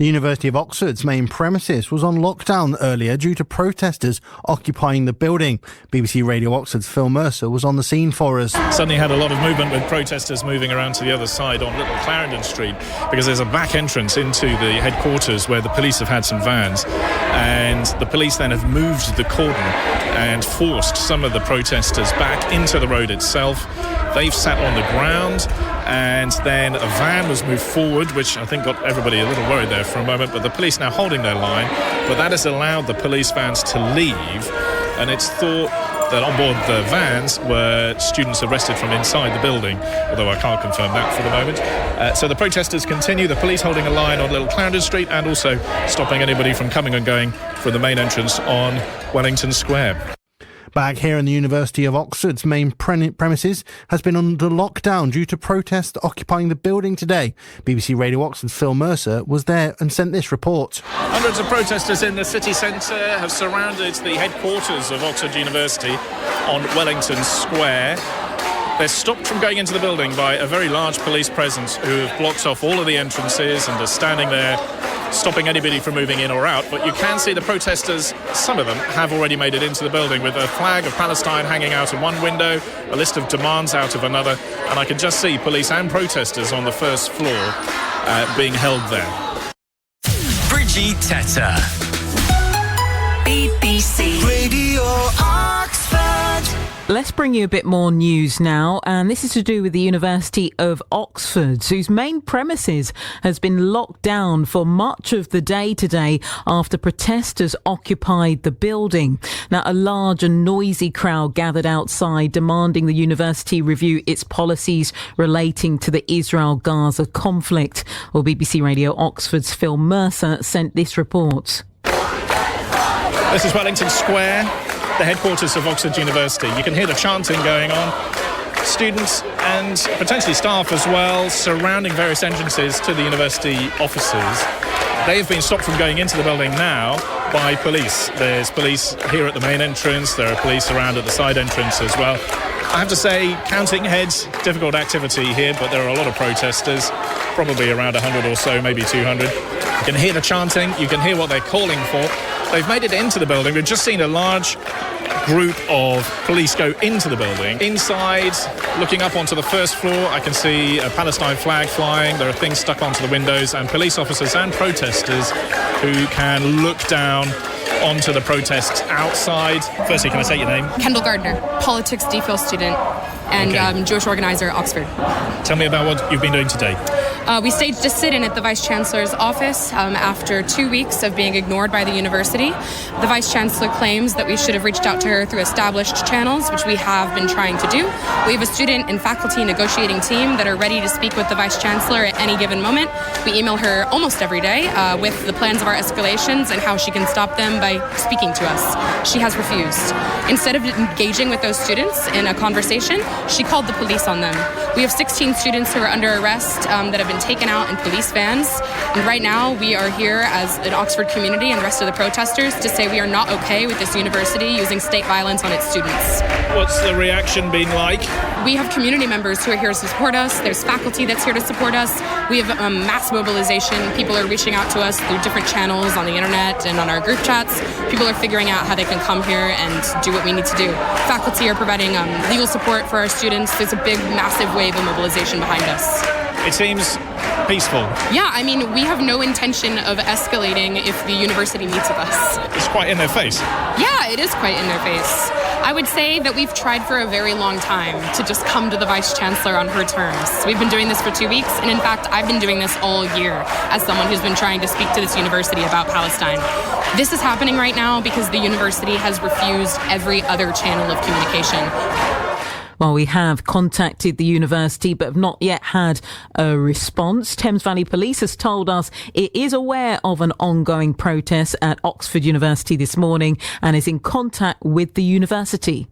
The University of Oxford's main premises was on lockdown earlier due to protesters occupying the building. BBC Radio Oxford's Phil Mercer was on the scene for us. Suddenly had a lot of movement with protesters moving around to the other side on Little Clarendon Street, because there's a back entrance into the headquarters where the police have had some vans, and the police then have moved the cordon and forced some of the protesters back into the road itself. They've sat on the ground, and then a van was moved forward, which I think got everybody a little worried there for a moment, but the police now holding their line. But that has allowed the police vans to leave, and it's thought that on board the vans were students arrested from inside the building, although I can't confirm that for the moment. So the protesters continue, the police holding a line on Little Clarendon Street and also stopping anybody from coming and going from the main entrance on Wellington Square. Back here in the University of Oxford's main premises has been under lockdown due to protests occupying the building today. BBC Radio Oxford's Phil Mercer was there and sent this report. Hundreds of protesters in the city centre have surrounded the headquarters of Oxford University on Wellington Square. They're stopped from going into the building by a very large police presence who have blocked off all of the entrances and are standing there stopping anybody from moving in or out. But you can see the protesters, some of them, have already made it into the building with a flag of Palestine hanging out of one window, a list of demands out of another, and I can just see police and protesters on the first floor being held there. Bridgie Teta. BBC Radio Oxford. Let's bring you a bit more news now, and this is to do with the University of Oxford, whose main premises has been locked down for much of the day today after protesters occupied the building. Now, a large and noisy crowd gathered outside demanding the university review its policies relating to the Israel-Gaza conflict. Well, BBC Radio Oxford's Phil Mercer sent this report. This is Wellington Square, the headquarters of Oxford University. You can hear the chanting going on. Students and potentially staff as well surrounding various entrances to the university offices. They have been stopped from going into the building now by police. There's police here at the main entrance. There are police around at the side entrance as well. I have to say, counting heads, difficult activity here, but there are a lot of protesters, probably around 100 or so, maybe 200. You can hear the chanting. You can hear what they're calling for. They've made it into the building. We've just seen a large group of police go into the building. Inside, looking up onto the first floor, I can see a Palestine flag flying. There are things stuck onto the windows, and police officers and protesters who can look down onto the protests outside. Firstly, can I say your name? Kendall Gardner, politics DPhil student and Jewish organizer at Oxford. Tell me about what you've been doing today. We staged a sit-in at the Vice-Chancellor's office after 2 weeks of being ignored by the university. The Vice-Chancellor claims that we should have reached out to her through established channels, which we have been trying to do. We have a student and faculty negotiating team that are ready to speak with the Vice-Chancellor at any given moment. We email her almost every day with the plans of our escalations and how she can stop them by speaking to us. She has refused. Instead of engaging with those students in a conversation, she called the police on them. We have 16 students who are under arrest that have been taken out in police vans. And right now we are here as an Oxford community and the rest of the protesters to say we are not okay with this university using state violence on its students. What's the reaction been like? We have community members who are here to support us. There's faculty that's here to support us. We have a mass mobilization. People are reaching out to us through different channels on the internet and on our group chats. People are figuring out how they can come here and do what we need to do. Faculty are providing legal support for our students. There's a big, massive wave of mobilization behind us. It seems peaceful. Yeah, I mean, we have no intention of escalating if the university meets with us. It's quite in their face. Yeah, it is quite in their face. I would say that we've tried for a very long time to just come to the Vice-Chancellor on her terms. We've been doing this for 2 weeks, and in fact, I've been doing this all year as someone who's been trying to speak to this university about Palestine. This is happening right now because the university has refused every other channel of communication. Well, we have contacted the university but have not yet had a response. Thames Valley Police has told us it is aware of an ongoing protest at Oxford University this morning and is in contact with the university.